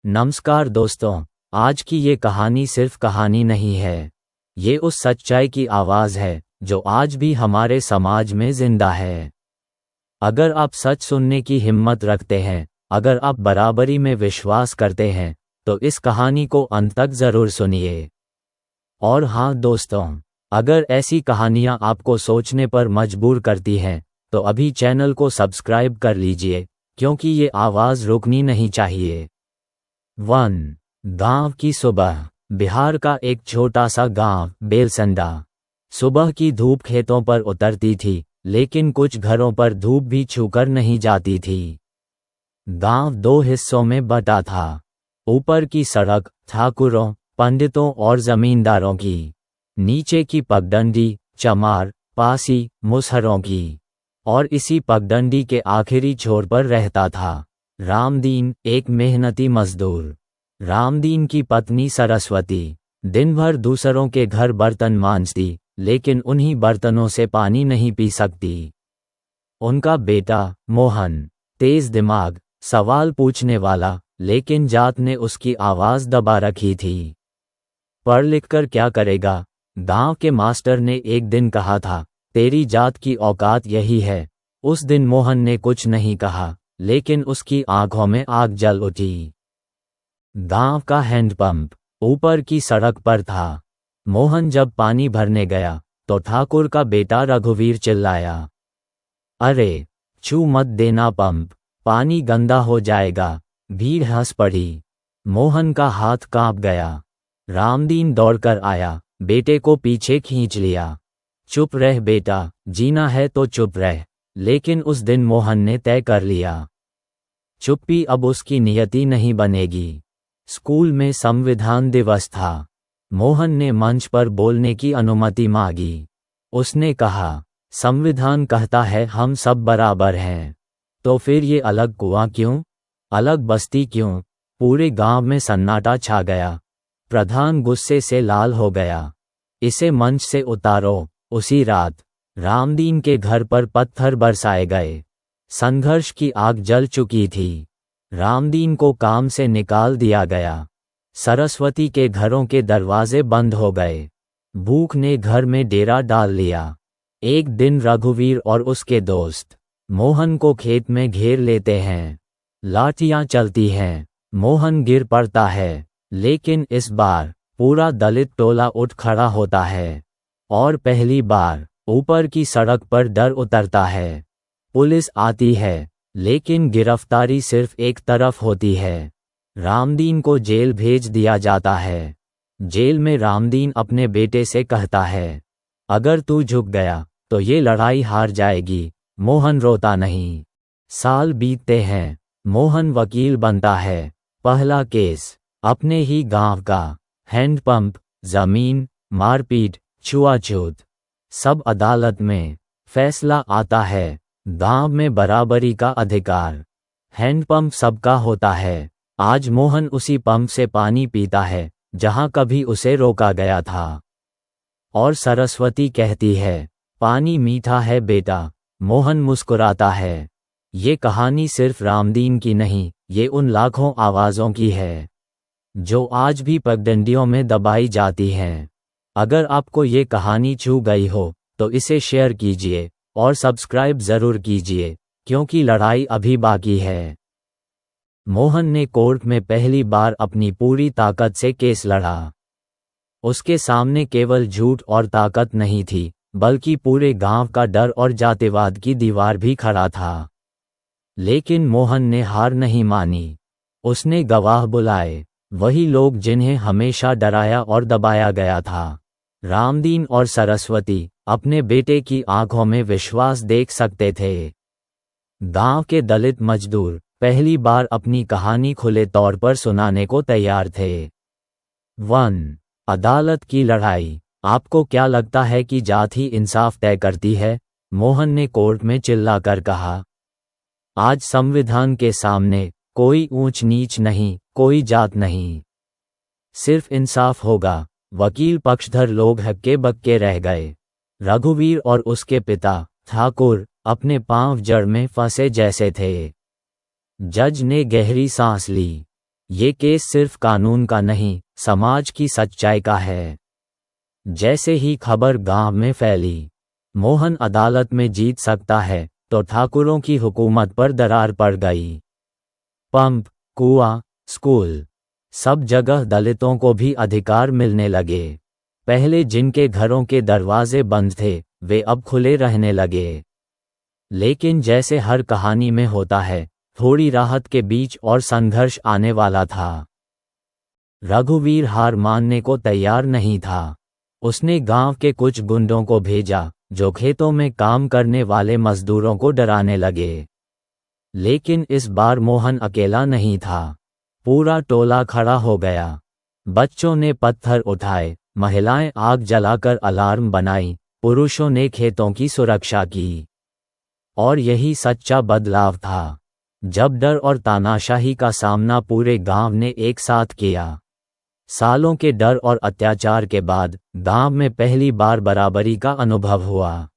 नमस्कार दोस्तों, आज की ये कहानी सिर्फ कहानी नहीं है। ये उस सच्चाई की आवाज़ है जो आज भी हमारे समाज में जिंदा है। अगर आप सच सुनने की हिम्मत रखते हैं, अगर आप बराबरी में विश्वास करते हैं, तो इस कहानी को अंत तक ज़रूर सुनिए। और हाँ दोस्तों, अगर ऐसी कहानियाँ आपको सोचने पर मजबूर करती हैं, तो अभी चैनल को सब्सक्राइब कर लीजिए, क्योंकि ये आवाज़ रुकनी नहीं चाहिए। 1. गांव की सुबह। बिहार का एक छोटा सा गांव बेलसंडा। सुबह की धूप खेतों पर उतरती थी, लेकिन कुछ घरों पर धूप भी छूकर नहीं जाती थी। गांव दो हिस्सों में बटा था। ऊपर की सड़क ठाकुरों, पंडितों और जमींदारों की। नीचे की पगडंडी चमार, पासी, मुसहरों की। और इसी पगडंडी के आखिरी छोर पर रहता था रामदीन, एक मेहनती मजदूर। रामदीन की पत्नी सरस्वती दिन भर दूसरों के घर बर्तन मांजती, लेकिन उन्हीं बर्तनों से पानी नहीं पी सकती। उनका बेटा मोहन तेज दिमाग, सवाल पूछने वाला, लेकिन जात ने उसकी आवाज दबा रखी थी। पढ़ लिख कर क्या करेगा? गांव के मास्टर ने एक दिन कहा था, तेरी जात की औकात यही है। उस दिन मोहन ने कुछ नहीं कहा, लेकिन उसकी आंखों में आग जल उठी। गांव का हैंडपंप ऊपर की सड़क पर था। मोहन जब पानी भरने गया, तो ठाकुर का बेटा रघुवीर चिल्लाया, अरे छू मत देना पंप, पानी गंदा हो जाएगा। भीड़ हंस पड़ी। मोहन का हाथ कांप गया। रामदीन दौड़कर आया, बेटे को पीछे खींच लिया। चुप रह बेटा, जीना है तो चुप रह। लेकिन उस दिन मोहन ने तय कर लिया, चुप्पी अब उसकी नियति नहीं बनेगी। स्कूल में संविधान दिवस था। मोहन ने मंच पर बोलने की अनुमति मांगी। उसने कहा, संविधान कहता है हम सब बराबर हैं। तो फिर ये अलग कुआं क्यों? अलग बस्ती क्यों? पूरे गांव में सन्नाटा छा गया। प्रधान गुस्से से लाल हो गया। इसे मंच से उतारो। उसी रात रामदीन के घर पर पत्थर बरसाए गए। संघर्ष की आग जल चुकी थी। रामदीन को काम से निकाल दिया गया। सरस्वती के घरों के दरवाजे बंद हो गए। भूख ने घर में डेरा डाल लिया। एक दिन रघुवीर और उसके दोस्त मोहन को खेत में घेर लेते हैं। लाठियां चलती हैं। मोहन गिर पड़ता है, लेकिन इस बार पूरा दलित टोला उठ खड़ा होता है। और पहली बार ऊपर की सड़क पर डर उतरता है। पुलिस आती है, लेकिन गिरफ्तारी सिर्फ एक तरफ होती है। रामदीन को जेल भेज दिया जाता है। जेल में रामदीन अपने बेटे से कहता है, अगर तू झुक गया तो ये लड़ाई हार जाएगी। मोहन रोता नहीं। साल बीतते हैं। मोहन वकील बनता है। पहला केस अपने ही गांव का। हैंडपंप, जमीन, मारपीट, छुआछूत, सब अदालत में। फैसला आता है, गांव में बराबरी का अधिकार। हैंडपंप सबका होता है। आज मोहन उसी पंप से पानी पीता है जहां कभी उसे रोका गया था। और सरस्वती कहती है, पानी मीठा है बेटा। मोहन मुस्कुराता है। ये कहानी सिर्फ रामदीन की नहीं, ये उन लाखों आवाज़ों की है जो आज भी पगडंडियों में दबाई जाती हैं। अगर आपको ये कहानी छू गई हो, तो इसे शेयर कीजिए और सब्सक्राइब ज़रूर कीजिए, क्योंकि लड़ाई अभी बाकी है। मोहन ने कोर्ट में पहली बार अपनी पूरी ताकत से केस लड़ा। उसके सामने केवल झूठ और ताकत नहीं थी, बल्कि पूरे गांव का डर और जातिवाद की दीवार भी खड़ा था। लेकिन मोहन ने हार नहीं मानी। उसने गवाह बुलाए, वही लोग जिन्हें हमेशा डराया और दबाया गया था। रामदीन और सरस्वती अपने बेटे की आंखों में विश्वास देख सकते थे। गांव के दलित मजदूर पहली बार अपनी कहानी खुले तौर पर सुनाने को तैयार थे। 1. अदालत की लड़ाई। आपको क्या लगता है कि जात ही इंसाफ तय करती है? मोहन ने कोर्ट में चिल्लाकर कहा, आज संविधान के सामने कोई ऊंच नीच नहीं, कोई जात नहीं। सिर्फ इंसाफ होगा। वकील पक्षधर लोग हक्के बक्के रह गए। रघुवीर और उसके पिता ठाकुर अपने पांव जड़ में फंसे जैसे थे। जज ने गहरी सांस ली। ये केस सिर्फ कानून का नहीं, समाज की सच्चाई का है। जैसे ही खबर गांव में फैली, मोहन अदालत में जीत सकता है, तो ठाकुरों की हुकूमत पर दरार पड़ गई। पंप, कुआं, स्कूल, सब जगह दलितों को भी अधिकार मिलने लगे। पहले जिनके घरों के दरवाजे बंद थे, वे अब खुले रहने लगे। लेकिन जैसे हर कहानी में होता है, थोड़ी राहत के बीच और संघर्ष आने वाला था। रघुवीर हार मानने को तैयार नहीं था। उसने गांव के कुछ गुंडों को भेजा, जो खेतों में काम करने वाले मजदूरों को डराने लगे। लेकिन इस बार मोहन अकेला नहीं था। पूरा टोला खड़ा हो गया। बच्चों ने पत्थर उठाए, महिलाएं आग जलाकर अलार्म बनाई, पुरुषों ने खेतों की सुरक्षा की। और यही सच्चा बदलाव था, जब डर और तानाशाही का सामना पूरे गांव ने एक साथ किया। सालों के डर और अत्याचार के बाद गांव में पहली बार बराबरी का अनुभव हुआ।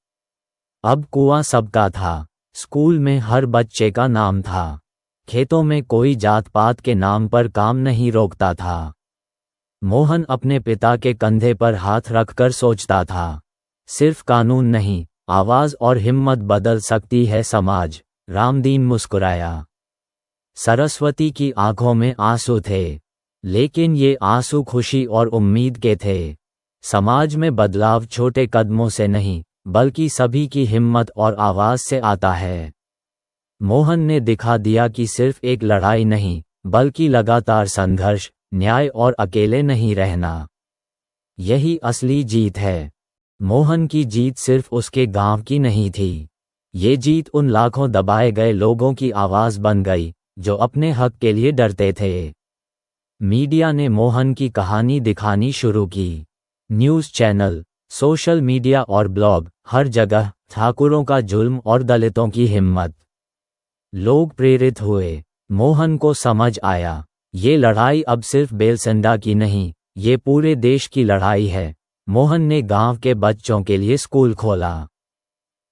अब कुआं सबका था, स्कूल में हर बच्चे का नाम था, खेतों में कोई जात पात के नाम पर काम नहीं रोकता था। मोहन अपने पिता के कंधे पर हाथ रखकर सोचता था, सिर्फ कानून नहीं, आवाज और हिम्मत बदल सकती है समाज। रामदीन मुस्कुराया। सरस्वती की आंखों में आंसू थे, लेकिन ये आंसू खुशी और उम्मीद के थे। समाज में बदलाव छोटे कदमों से नहीं, बल्कि सभी की हिम्मत और आवाज से आता है। मोहन ने दिखा दिया कि सिर्फ एक लड़ाई नहीं, बल्कि लगातार संघर्ष, न्याय और अकेले नहीं रहना, यही असली जीत है। मोहन की जीत सिर्फ उसके गांव की नहीं थी, ये जीत उन लाखों दबाए गए लोगों की आवाज बन गई, जो अपने हक के लिए डरते थे। मीडिया ने मोहन की कहानी दिखानी शुरू की। न्यूज़ चैनल, सोशल मीडिया और ब्लॉग, हर जगह ठाकुरों का जुल्म और दलितों की हिम्मत। लोग प्रेरित हुए। मोहन को समझ आया, ये लड़ाई अब सिर्फ बेलसंडा की नहीं, ये पूरे देश की लड़ाई है। मोहन ने गांव के बच्चों के लिए स्कूल खोला।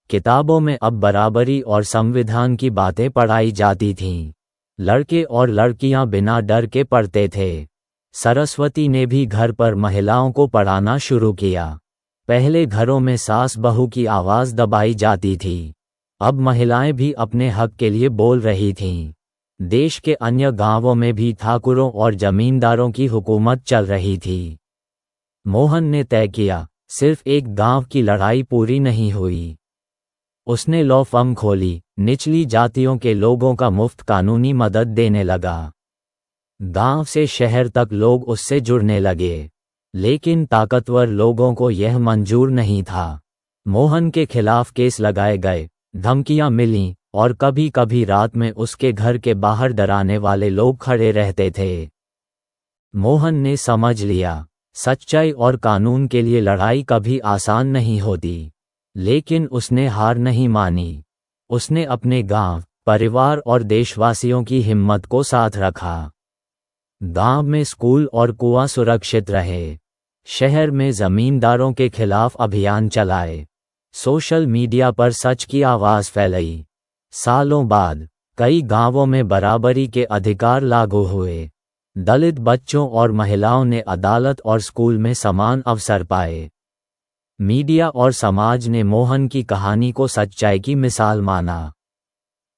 किताबों में अब बराबरी और संविधान की बातें पढ़ाई जाती थीं। लड़के और लड़कियां बिना डर के पढ़ते थे। सरस्वती ने भी घर पर महिलाओं को पढ़ाना शुरू किया। पहले घरों में सास बहू की आवाज दबाई जाती थी, अब महिलाएं भी अपने हक के लिए बोल रही थीं। देश के अन्य गांवों में भी ठाकुरों और जमींदारों की हुकूमत चल रही थी। मोहन ने तय किया, सिर्फ एक गांव की लड़ाई पूरी नहीं हुई। उसने लॉ फर्म खोली, निचली जातियों के लोगों का मुफ्त कानूनी मदद देने लगा। गांव से शहर तक लोग उससे जुड़ने लगे। लेकिन ताकतवर लोगों को यह मंजूर नहीं था। मोहन के खिलाफ केस लगाए गए, धमकियां मिलीं, और कभी कभी रात में उसके घर के बाहर डराने वाले लोग खड़े रहते थे। मोहन ने समझ लिया, सच्चाई और कानून के लिए लड़ाई कभी आसान नहीं होती। लेकिन उसने हार नहीं मानी। उसने अपने गांव, परिवार और देशवासियों की हिम्मत को साथ रखा। गांव में स्कूल और कुआं सुरक्षित रहे। शहर में जमींदारों के खिलाफ अभियान चलाए। सोशल मीडिया पर सच की आवाज फैलाई। सालों बाद कई गांवों में बराबरी के अधिकार लागू हुए। दलित बच्चों और महिलाओं ने अदालत और स्कूल में समान अवसर पाए। मीडिया और समाज ने मोहन की कहानी को सच्चाई की मिसाल माना।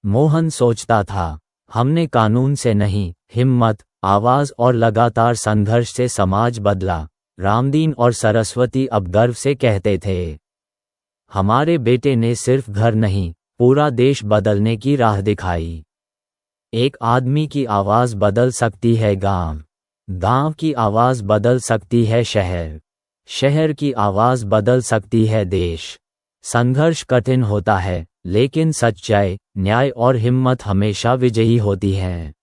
मोहन सोचता था, हमने कानून से नहीं, हिम्मत, आवाज और लगातार संघर्ष से समाज बदला। रामदीन और सरस्वती अब गर्व से कहते थे, हमारे बेटे ने सिर्फ घर नहीं, पूरा देश बदलने की राह दिखाई। एक आदमी की आवाज बदल सकती है गांव, गांव की आवाज बदल सकती है शहर, शहर की आवाज बदल सकती है देश। संघर्ष कठिन होता है, लेकिन सच्चाई, न्याय और हिम्मत हमेशा विजयी होती है।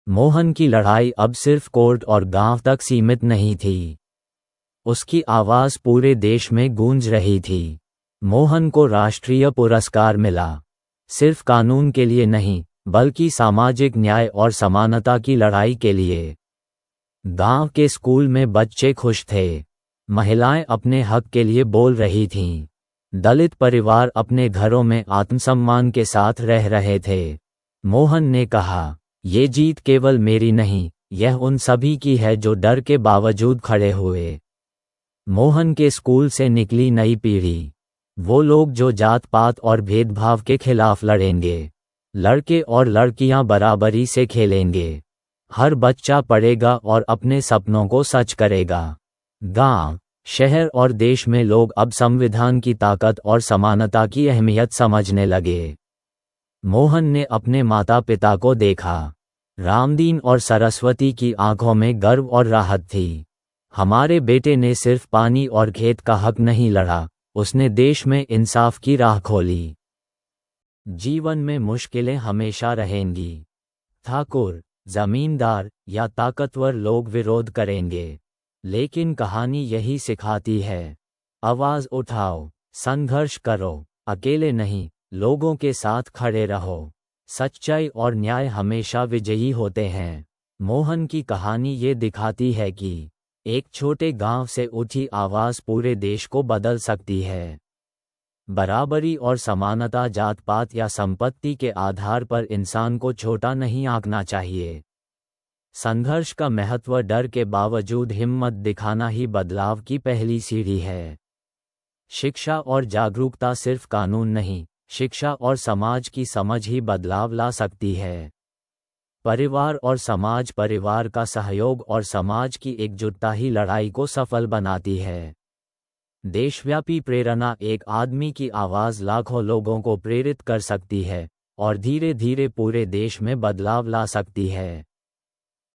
मोहन की लड़ाई अब सिर्फ कोर्ट और गांव तक सीमित नहीं थी। उसकी आवाज पूरे देश में गूंज रही थी। मोहन को राष्ट्रीय पुरस्कार मिला, सिर्फ कानून के लिए नहीं, बल्कि सामाजिक न्याय और समानता की लड़ाई के लिए। गांव के स्कूल में बच्चे खुश थे। महिलाएं अपने हक के लिए बोल रही थीं। दलित परिवार अपने घरों में आत्मसम्मान के साथ रह रहे थे। मोहन ने कहा, ये जीत केवल मेरी नहीं, यह उन सभी की है जो डर के बावजूद खड़े हुए। मोहन के स्कूल से निकली नई पीढ़ी, वो लोग जो जात पात और भेदभाव के खिलाफ लड़ेंगे। लड़के और लड़कियां बराबरी से खेलेंगे। हर बच्चा पढ़ेगा और अपने सपनों को सच करेगा। गांव, शहर और देश में लोग अब संविधान की ताकत और समानता की अहमियत समझने लगे। मोहन ने अपने माता पिता को देखा। रामदीन और सरस्वती की आंखों में गर्व और राहत थी। हमारे बेटे ने सिर्फ पानी और खेत का हक नहीं लड़ा, उसने देश में इंसाफ की राह खोली। जीवन में मुश्किलें हमेशा रहेंगी। ठाकुर, जमींदार या ताकतवर लोग विरोध करेंगे, लेकिन कहानी यही सिखाती है, आवाज उठाओ, संघर्ष करो, अकेले नहीं, लोगों के साथ खड़े रहो। सच्चाई और न्याय हमेशा विजयी होते हैं। मोहन की कहानी ये दिखाती है कि एक छोटे गांव से उठी आवाज पूरे देश को बदल सकती है। बराबरी और समानता जात पात या संपत्ति के आधार पर इंसान को छोटा नहीं आंकना चाहिए। संघर्ष का महत्व, डर के बावजूद हिम्मत दिखाना ही बदलाव की पहली सीढ़ी है। शिक्षा और जागरूकता सिर्फ कानून नहीं, शिक्षा और समाज की समझ ही बदलाव ला सकती है। परिवार और समाज, परिवार का सहयोग और समाज की एकजुटता ही लड़ाई को सफल बनाती है। देशव्यापी प्रेरणा, एक आदमी की आवाज़ लाखों लोगों को प्रेरित कर सकती है और धीरे धीरे पूरे देश में बदलाव ला सकती है।